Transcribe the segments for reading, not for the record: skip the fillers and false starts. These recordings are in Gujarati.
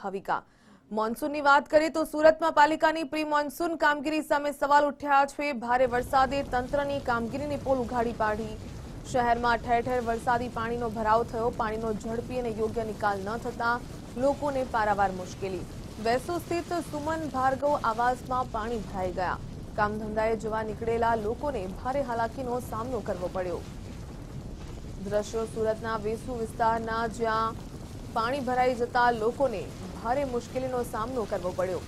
ભાવિકા મોન્સૂનની વાત કરીએ તો સુરતમાં પાલિકાની પ્રી મોન્સૂન કામગીરી સામે સવાલ ઉઠ્યા છે। ભારે વરસાદે તંત્રની કામગીરીની પોલ ઉઘાડી પાડી। શહેરમાં ઠેર ઠેર વરસાદી પાણીનો ભરાવ થયો। પાણીનો ઝડપી અને યોગ્ય નિકાલ ન થતા લોકોને પારાવાર મુશ્કેલી। વેસુ સ્થિત સુમન ભાર્ગવ આવાસમાં પાણી ભરાઈ ગયા। કામધંધાએ જવા નીકળેલા લોકોને ભારે હાલાકીનો સામનો કરવો પડ્યો। દ્રશ્યો સુરતના વેસુ વિસ્તારના, જ્યાં પાણી ભરાઈ જતા લોકોને ભારે મુશ્કેલીનો સામનો કરવો પડ્યો।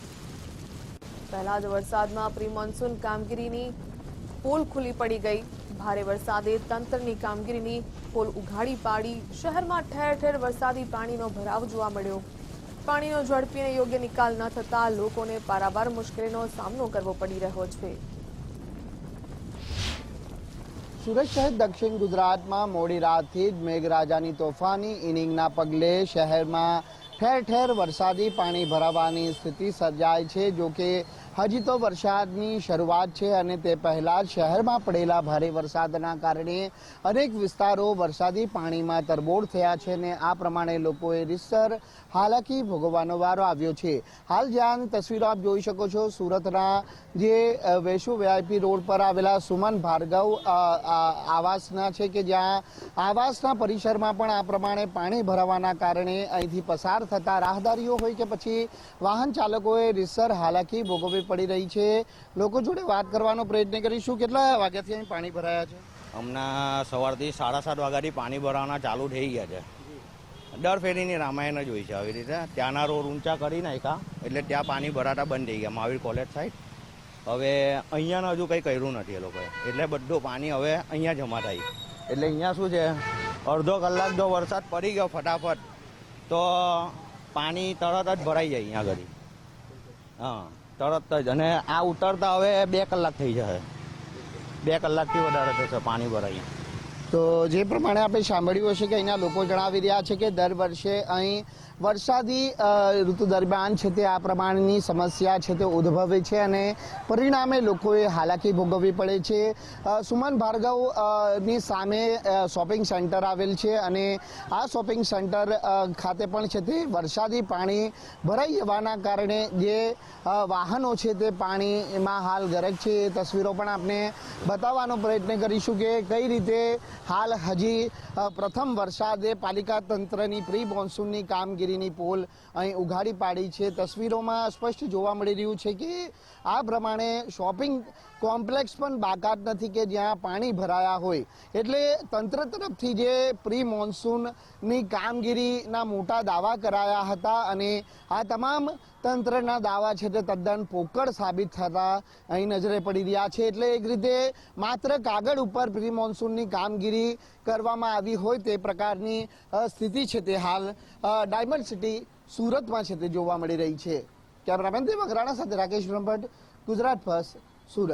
પહેલા જ વરસાદમાં પ્રી મોન્સૂન કામગીરીની પોલ ખુલ્લી પડી ગઈ। ભારે વરસાદે તંત્રની કામગીરીની પોલ ઉઘાડી પાડી। શહેરમાં ઠેર ઠેર વરસાદી પાણીનો ભરાવ જોવા મળ્યો। પાણીનો ઝડપી અને યોગ્ય નિકાલ ન થતા લોકોને પારાવાર મુશ્કેલીનો સામનો કરવો પડી રહ્યો છે। સુરત સહિત દક્ષિણ ગુજરાતમાં મોડી રાતથી જ મેઘરાજાની તોફાની ઇનિંગના પગલે શહેરમાં ઠેર ઠેર વરસાદી પાણી ભરાવાની સ્થિતિ સર્જાય છે। જો કે હજી તો વરસાદની શરૂઆત છે અને તે પહેલા જ શહેરમાં પડેલા ભારે વરસાદના કારણે અનેક વિસ્તારો વરસાદી પાણીમાં તરબોળ થયા છે અને આ પ્રમાણે લોકોએ રીતસર હાલાકી ભોગવવાનો વારો આવ્યો છે। હાલ જ્યાં તસવીરો આપ જોઈ શકો છો, સુરતના જે વેસુ વીઆઈપી રોડ પર આવેલા સુમન ભાર્ગવ આવાસના છે કે જ્યાં આવાસના પરિસરમાં પણ આ પ્રમાણે પાણી ભરાવાના કારણે અહીંથી પસાર થતા રાહદારીઓ હોય કે પછી વાહન ચાલકોએ રીતસર હાલાકી ભોગવવી પડી રહી છે। લોકો જોડે વાત કરવાનો પ્રયત્ન કરીશું। કેટલા વાગ્યાથી અહીં પાણી ભરાયા છે? હમણાં સવારથી 7:30 વાગ્યાથી પાણી ભરાવાના ચાલુ થઈ ગયા છે। દર ફેરીની રામાયણ જ હોય છે આવી રીતે। ત્યાંના રોડ ઊંચા કરી નાખ્યા એટલે ત્યાં પાણી ભરાતા બંધ થઈ ગયા મહાવીર કોલેજ સાઈડ। હવે અહીંયા હજુ કંઈ કર્યું નથી એ લોકોએ, એટલે બધું પાણી હવે અહીંયા જમા થાય। એટલે અહીંયા શું છે, અડધો કલાક જો વરસાદ પડી ગયો ફટાફટ તો પાણી તરત જ ભરાઈ જાય અહીંયા આગળ। હા, તરત જ। અને આ ઉતરતા હવે 2 કલાક થઈ જશે, 2 કલાકથી વધારે થશે પાણી ભરાઈ। તો જે પ્રમાણે આપણે સાંભળ્યું હશે કે અહીંના લોકો જણાવી રહ્યા છે કે દર વર્ષે અહીં વરસાદી ઋતુ દરમિયાન છે તે આ પ્રમાણેની સમસ્યા છે તે ઉદ્ભવે છે અને પરિણામે લોકોએ હાલાકી ભોગવવી પડે છે। સુમન ભાર્ગવની સામે શોપિંગ સેન્ટર આવેલ છે અને આ શોપિંગ સેન્ટર ખાતે પણ છે તે વરસાદી પાણી ભરાઈ જવાના કારણે જે વાહનો છે તે પાણીમાં હાલ ગરક છે। એ તસવીરો પણ આપણે બતાવવાનો પ્રયત્ન કરીશું કે કઈ રીતે હાલ હજી પ્રથમ વરસાદે પાલિકા તંત્રની પ્રી મોન્સૂનની કામગીરીની પોલ અહીં ઉઘાડી પાડી છે। તસવીરોમાં સ્પષ્ટ જોવા મળી રહ્યું છે કે આ પ્રમાણે શોપિંગ કોમ્પ્લેક્સ પણ બાકાત નથી કે જ્યાં પાણી ભરાયા હોય। એટલે તંત્ર તરફથી જે પ્રી મોન્સૂનની કામગીરીના મોટા દાવા કરાયા હતા અને આ તમામ તંત્રના દાવા છે તે તદ્દન પોકળ સાબિત થતા અહીં નજરે પડી રહ્યા છે। એટલે એક રીતે માત્ર કાગળ ઉપર પ્રી મોન્સૂનની કામગીરી કરવામાં આવી હોય તે પ્રકારની સ્થિતિ છે તે હાલ ડાયમંડ સિટી સુરતમાં છે તે જોવા મળી રહી છે। કેમેરામેન દેવક રાણા સાથે રાકેશ બ્રહ્મભટ્ટ, ગુજરાત ફર્સ્ટ, સુરત।